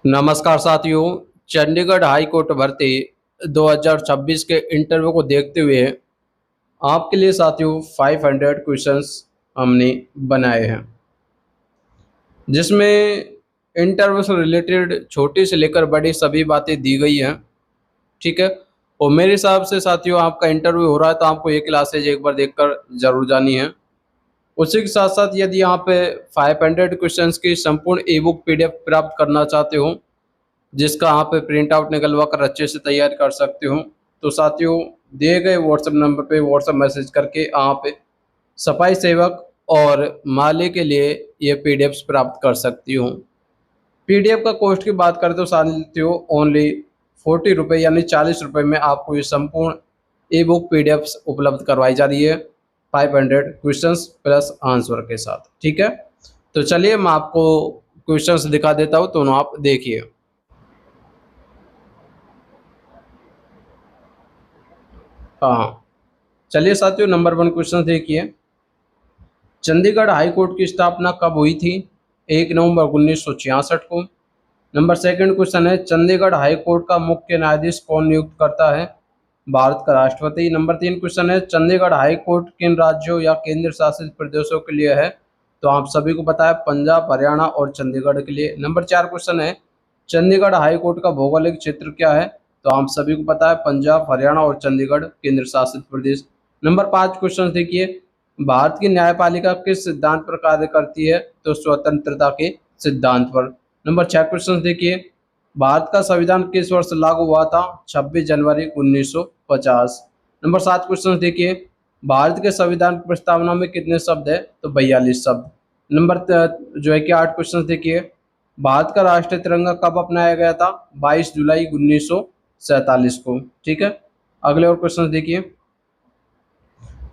नमस्कार साथियों। Chandigarh high court भर्ती 2026 के इंटरव्यू को देखते हुए आपके लिए साथियों 500 क्वेश्चंस हमने बनाए हैं, जिसमें इंटरव्यू से रिलेटेड छोटी से लेकर बड़ी सभी बातें दी गई हैं। ठीक है। और मेरे हिसाब से साथियों आपका इंटरव्यू हो रहा है तो आपको ये क्लासेज एक बार देखकर जरूर जानी है। उसी के साथ साथ यदि आप 500 क्वेश्चंस की संपूर्ण ई बुक PDF प्राप्त करना चाहते हो, जिसका आप प्रिंट आउट निकलवा कर अच्छे से तैयार कर सकते हो, तो साथियों दिए गए व्हाट्सएप नंबर पे व्हाट्सएप मैसेज करके आप सफाई सेवक और माली के लिए ये PDFs प्राप्त कर सकती हो। PDF का कॉस्ट की बात करें तो साथियों ओनली 40 रुपये यानी 40 रुपये में आपको ये संपूर्ण ई बुक PDFs उपलब्ध करवाई जा रही है 500 क्वेश्चंस प्लस आंसर के साथ। ठीक है, तो चलिए मैं आपको क्वेश्चंस दिखा देता हूँ, तो आप देखिए। हाँ, चलिए साथियों नंबर 1 क्वेश्चन देखिए। चंडीगढ़ हाई कोर्ट की स्थापना कब हुई थी? 1 नवंबर 1966 को। नंबर 2 क्वेश्चन है, चंडीगढ़ हाई कोर्ट का मुख्य न्यायाधीश कौन नियुक्त करता है? भारत का राष्ट्रपति। नंबर 3 क्वेश्चन है, चंडीगढ़ हाई कोर्ट किन राज्यों या केंद्र शासित प्रदेशों के लिए है? तो आप सभी को पता है पंजाब, हरियाणा और चंडीगढ़ के लिए। नंबर 4 क्वेश्चन है, चंडीगढ़ हाई कोर्ट का भौगोलिक क्षेत्र क्या है? तो आप सभी को पता है पंजाब, हरियाणा और चंडीगढ़ केंद्र शासित प्रदेश। नंबर 5 क्वेश्चन देखिए, भारत की न्यायपालिका किस सिद्धांत पर कार्य करती है? तो स्वतंत्रता के सिद्धांत पर। नंबर 6 क्वेश्चन देखिए, भारत का संविधान किस वर्ष लागू हुआ था? 26 जनवरी 1950। नंबर 7 क्वेश्चन देखिए, भारत के संविधान की प्रस्तावना में कितने शब्द है? तो 42 शब्द। नंबर जो है कि 8 क्वेश्चन देखिए, भारत का राष्ट्रीय तिरंगा कब अपनाया गया था? 22 जुलाई 1947 को। ठीक है, अगले और क्वेश्चन देखिए।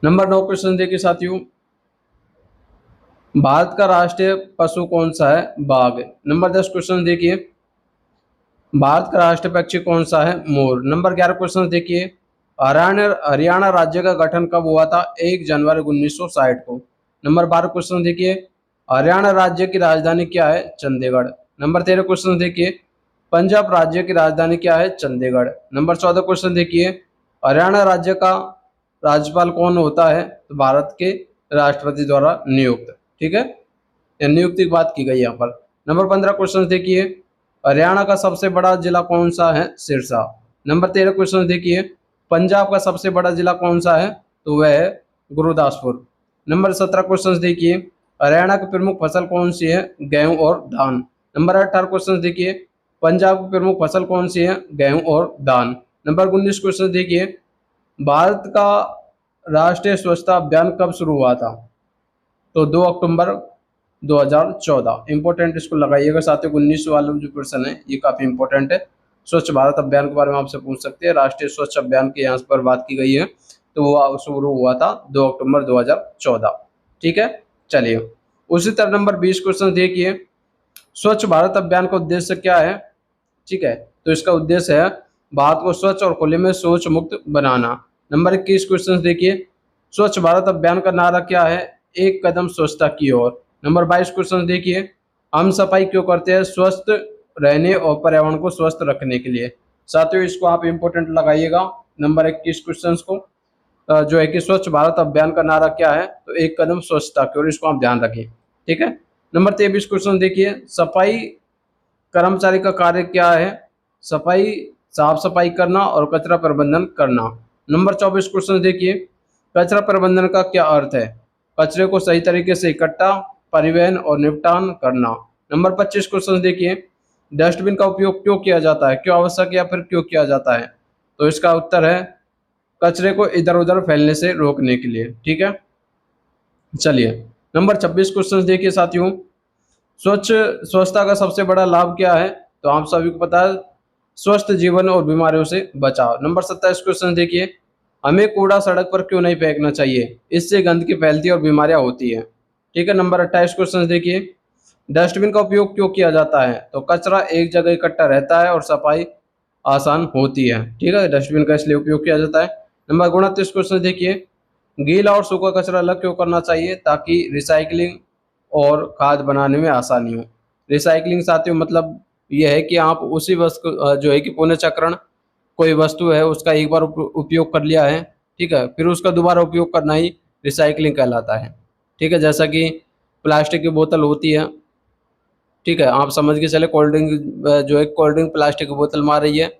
नंबर 9 क्वेश्चन देखिए साथियों, भारत का राष्ट्रीय पशु कौन सा है? बाघ। नंबर 10 क्वेश्चन देखिए, भारत का राष्ट्रीय पक्षी कौन सा है? मोर। नंबर 11 क्वेश्चन देखिए, हरियाणा राज्य का गठन कब हुआ था? 1 जनवरी 1960 को। नंबर 12 क्वेश्चन देखिए, हरियाणा राज्य की राजधानी क्या है? चंडीगढ़। नंबर 13 क्वेश्चन देखिए, पंजाब राज्य की राजधानी क्या है? चंडीगढ़। नंबर 14 क्वेश्चन देखिए, हरियाणा राज्य का राज्यपाल कौन होता है? तो भारत के राष्ट्रपति द्वारा नियुक्त। ठीक है, नियुक्ति की बात की गई यहाँ पर। नंबर 15 क्वेश्चन देखिए, हरियाणा का सबसे बड़ा जिला कौन सा है? सिरसा। नंबर 13 क्वेश्चन देखिए, पंजाब का सबसे बड़ा जिला कौन सा है? तो वह है गुरुदासपुर। नंबर 17 क्वेश्चन देखिए, हरियाणा की प्रमुख फसल कौन सी है? गेहूं और धान। नंबर 18 क्वेश्चन देखिए, पंजाब की प्रमुख फसल कौन सी है? गेहूं और धान। नंबर 19 क्वेश्चन देखिए, भारत का राष्ट्रीय स्वच्छता अभियान कब शुरू हुआ था? तो 2 अक्टूबर 2014। इंपॉर्टेंट इसको लगाइएगा साथियों, 19 वाला जो क्वेश्चन है ये काफी इंपॉर्टेंट है। स्वच्छ भारत अभियान के बारे में आपसे पूछ सकते हैं, राष्ट्रीय स्वच्छ अभियान की यहाँ पर बात की गई है, तो वो शुरू हुआ था 2 अक्टूबर 2014। ठीक है, चलिए उसी तरह नंबर 20 क्वेश्चन देखिए, स्वच्छ भारत अभियान का उद्देश्य क्या है? ठीक है, तो इसका उद्देश्य है भारत को स्वच्छ और खुले में शौच मुक्त बनाना। नंबर 21 क्वेश्चन देखिए, स्वच्छ भारत अभियान का नारा क्या है? एक कदम स्वच्छता की ओर। नंबर 22 क्वेश्चन देखिए, हम सफाई क्यों करते हैं? स्वस्थ रहने और पर्यावरण को स्वस्थ रखने के लिए। साथियों इसको आप इंपोर्टेंट लगाइएगा नंबर 21 क्वेश्चन को, जो है कि स्वच्छ भारत अभियान का नारा क्या है? तो एक कदम स्वच्छता की ओर, इसको आप ध्यान रखिए। ठीक है, नंबर 23 क्वेश्चन देखिए, सफाई कर्मचारी का कार्य क्या है? सफाई साफ सफाई करना और कचरा प्रबंधन करना। नंबर 24 क्वेश्चन देखिए, कचरा प्रबंधन का क्या अर्थ है? कचरे को सही तरीके से इकट्ठा, परिवहन और निपटान करना। नंबर 25 क्वेश्चन देखिए, डस्टबिन का उपयोग क्यों किया जाता है? क्यों आवश्यक या फिर क्यों किया जाता है? तो इसका उत्तर है कचरे को इधर उधर फैलने से रोकने के लिए। ठीक है, चलिए नंबर 26 क्वेश्चन देखिए साथियों, स्वच्छता का सबसे बड़ा लाभ क्या है? तो आप सभी को पता है स्वस्थ जीवन और बीमारियों से बचाव। नंबर 27 क्वेश्चन देखिए, हमें कूड़ा सड़क पर क्यों नहीं फेंकना चाहिए? इससे गंदगी फैलती है और बीमारियां होती है। ठीक है, नंबर 28 क्वेश्चन देखिए, डस्टबिन का उपयोग क्यों किया जाता है? तो कचरा एक जगह इकट्ठा रहता है और सफाई आसान होती है। ठीक है, डस्टबिन का इसलिए उपयोग किया जाता है। नंबर 29 क्वेश्चन देखिए, गीला और सूखा कचरा अलग क्यों करना चाहिए? ताकि रिसाइकलिंग और खाद बनाने में आसानी हो। रिसाइकलिंग साथियों मतलब ये है कि आप उसी वस्तु जो है कि पुनर्चक्रण, कोई वस्तु है उसका एक बार उपयोग कर लिया है, ठीक है, फिर उसका दोबारा उपयोग करना ही रिसाइक्लिंग कहलाता है। ठीक है, जैसा कि प्लास्टिक की बोतल होती है, ठीक है, आप समझ के चले कोल्ड ड्रिंक जो है कोल्ड ड्रिंक प्लास्टिक की बोतल में आ रही है,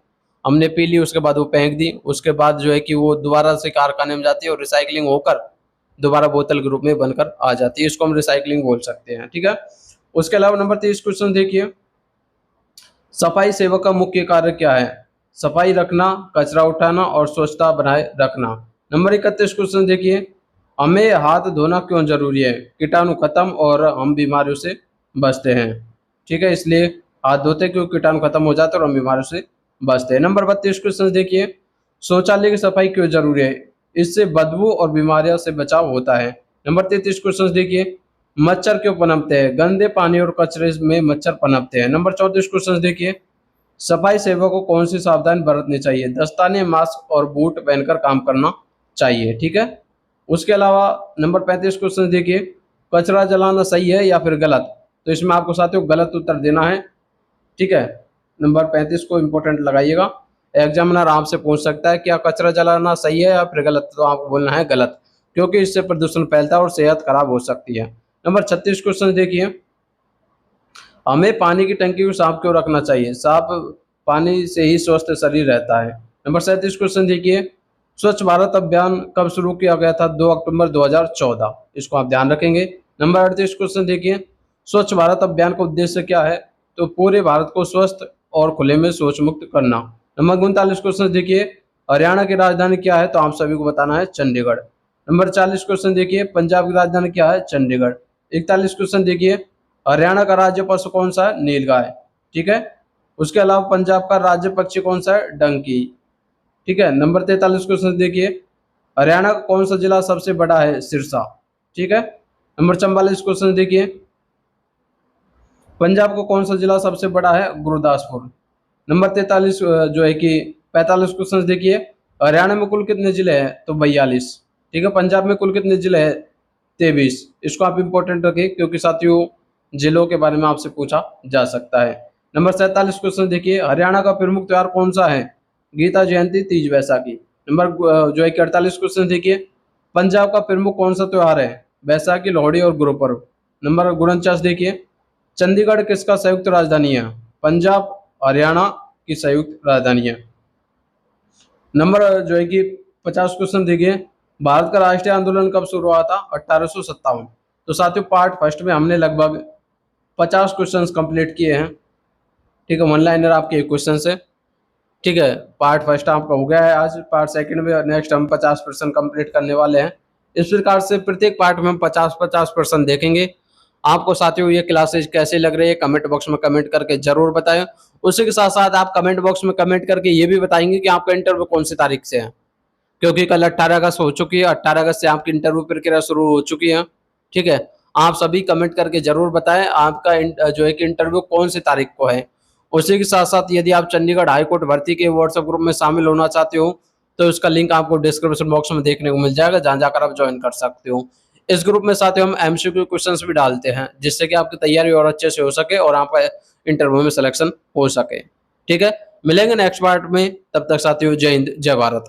हमने पी ली, उसके बाद वो फेंक दी, उसके बाद जो है कि वो दोबारा से कारखाने में जाती है और रिसाइक्लिंग होकर दोबारा बोतल के रूप में बनकर आ जाती है, इसको हम रिसाइक्लिंग बोल सकते हैं। ठीक है, उसके अलावा नंबर 30 क्वेश्चन देखिए, सफाई सेवक का मुख्य कार्य क्या है? सफाई रखना, कचरा उठाना और स्वच्छता बनाए रखना। नंबर 31 क्वेश्चन देखिए, हमें हाथ धोना क्यों जरूरी है? कीटाणु खत्म और हम बीमारियों से बचते हैं। ठीक है, इसलिए हाथ धोते क्यों, कीटाणु खत्म हो जाते हैं और हम बीमारियों से बचते हैं। नंबर 32 क्वेश्चन देखिए, शौचालय की सफाई क्यों जरूरी है? इससे बदबू और बीमारियों से बचाव होता है। नंबर 33 क्वेश्चन देखिए, मच्छर क्यों पनपते हैं? गंदे पानी और कचरे में मच्छर पनपते हैं। नंबर 34 क्वेश्चन देखिए, सफाई सेवक को कौन सी सावधानी बरतनी चाहिए? दस्ताने, मास्क और बूट पहनकर काम करना चाहिए। ठीक है, उसके अलावा नंबर 35 क्वेश्चन देखिए, कचरा जलाना सही है या फिर गलत? तो इसमें आपको साथियों गलत उत्तर देना है। ठीक है, नंबर 35 को इंपॉर्टेंट लगाइएगा, एग्जामिनर आपसे पूछ सकता है क्या कचरा जलाना सही है या फिर गलत, तो आपको बोलना है गलत, क्योंकि इससे प्रदूषण फैलता है और सेहत खराब हो सकती है। नंबर 36 क्वेश्चन देखिए, हमें पानी की टंकी को साफ क्यों रखना चाहिए? साफ पानी से ही स्वस्थ शरीर रहता है। नंबर 37 क्वेश्चन देखिए, स्वच्छ भारत अभियान कब शुरू किया गया था? 2 अक्टूबर 2014, इसको आप ध्यान रखेंगे। नंबर 38 क्वेश्चन देखिए, स्वच्छ भारत अभियान का उद्देश्य क्या है? तो पूरे भारत को स्वस्थ और खुले में शौच मुक्त करना। नंबर 39 क्वेश्चन देखिए, हरियाणा की राजधानी क्या है? तो आप सभी को बताना है चंडीगढ़। नंबर 40 क्वेश्चन देखिए, पंजाब की राजधानी क्या है? चंडीगढ़। 41 क्वेश्चन देखिए, हरियाणा का राज्य पशु कौन सा है? नीलगाय। ठीक है, उसके अलावा पंजाब का राज्य पक्षी कौन सा है? डंकी। ठीक है, नंबर 43 क्वेश्चन देखिए, हरियाणा का कौन सा जिला सबसे बड़ा है? सिरसा। ठीक है, नंबर 44 क्वेश्चन देखिए, पंजाब का कौन सा जिला सबसे बड़ा है? गुरदासपुर। नंबर 43 जो है कि 45 क्वेश्चन देखिए, हरियाणा में कुल कितने जिले हैं? तो 42। ठीक है, पंजाब में कुल कितने जिले हैं? 23। इसको आप इंपॉर्टेंट रखिए, क्योंकि साथियों जिलों के बारे में आपसे पूछा जा सकता है। नंबर 47 क्वेश्चन देखिए, हरियाणा का प्रमुख त्योहार कौन सा है? गीता जयंती, तीज, वैसाखी। नंबर जो है कि 48 क्वेश्चन देखिए, पंजाब का प्रमुख कौन सा त्योहार है? बैसाखी, लोहड़ी और गुरुपर्व। नंबर 49 देखिए, चंडीगढ़ किसका संयुक्त राजधानी है? पंजाब हरियाणा की संयुक्त राजधानी है। नंबर जो है कि 50 क्वेश्चन देखिए, भारत का राष्ट्रीय आंदोलन कब शुरू हुआ था? 1857। तो साथियों पार्ट फर्स्ट में हमने लगभग 50 क्वेश्चंस कंप्लीट किए हैं। ठीक है, वन लाइनर आपके एक क्वेश्चन से। ठीक है, पार्ट फर्स्ट आपका हो गया है आज, पार्ट सेकंड में नेक्स्ट हम 50% कंप्लीट करने वाले हैं। इस प्रकार से प्रत्येक पार्ट में हम 50-50% देखेंगे। आपको साथियों ये क्लासेज कैसे लग रही है कमेंट बॉक्स में कमेंट करके जरूर बताएं। उसी के साथ साथ आप कमेंट बॉक्स में कमेंट करके ये भी बताएंगे कि आपका इंटरव्यू कौन सी तारीख से है, क्योंकि कल 18 अगस्त हो चुकी है, 18 अगस्त से आपकी इंटरव्यू प्रक्रिया शुरू हो चुकी है। ठीक है, आप सभी कमेंट करके जरूर बताएं आपका जो है कि इंटरव्यू कौन सी तारीख को है। उसी के साथ साथ यदि आप चंडीगढ़ हाईकोर्ट भर्ती के व्हाट्सएप ग्रुप में शामिल होना चाहते हो तो उसका लिंक आपको डिस्क्रिप्शन बॉक्स में देखने को मिल जाएगा, जहां जाकर आप ज्वाइन कर सकते हो। इस ग्रुप में साथियों हम एमसीक्यू क्वेश्चंस भी डालते हैं, जिससे कि आपकी तैयारी और अच्छे से हो सके और आपका इंटरव्यू में सिलेक्शन हो सके। ठीक है, मिलेंगे नेक्स्ट पार्ट में, तब तक साथियों जय हिंद, जय भारत।